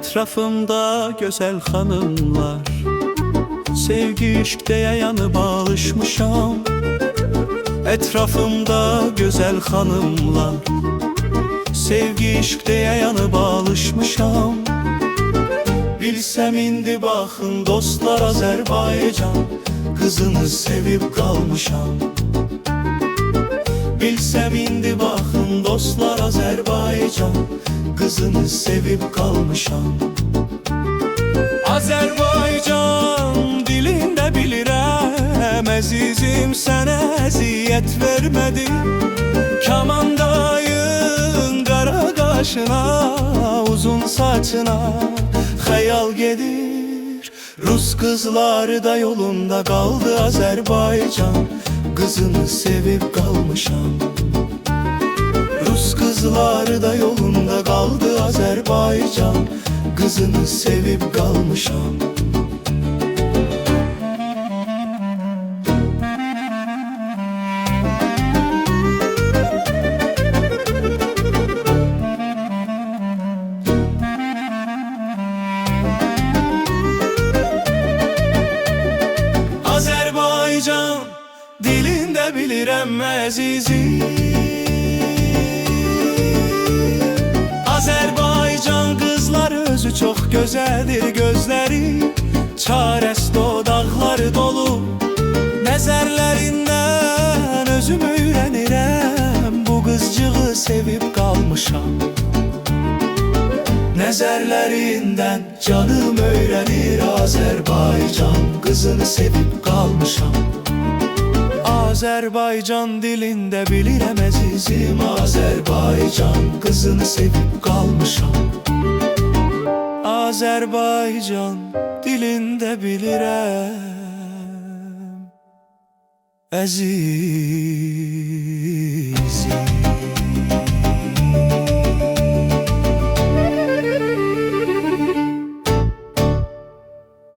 Etrafımda güzel hanımlar, sevgi işq deyə yanıb alışmışam. Etrafımda güzel hanımlar, sevgi işq deyə yanıb alışmışam. Bilsəm indi baxın dostlar, Azərbaycan qızını sevib qalmışam. Bilsəm indi baxın dostlar, Azərbaycan qızını sevib qalmışam. Azərbaycan dilində bilirəm, əzizim sənə əziyyət vermədi. Kamandayın qara qaşına, uzun saçına xəyal gedir. Rus qızları da yolunda qaldı, Azərbaycan qızını sevib qalmışam. Rus qızları da yolunda qaldı, Azərbaycan qızını sevib qalmışam. Azərbaycan dilində bilirəm əzizim. Azərbaycan qızları özü çox gözəldir, gözləri çarəs dodaqları dolu. Nəzərlərindən özüm öyrənirəm, bu qızcığı sevib qalmışam. Nəzərlərindən canım öyrənir, Azərbaycan qızını sevib qalmışam. Azərbaycan dilində bilirəm əzizim, Azərbaycan qızını sevib qalmışam. Azərbaycan dilində bilirəm əzizim.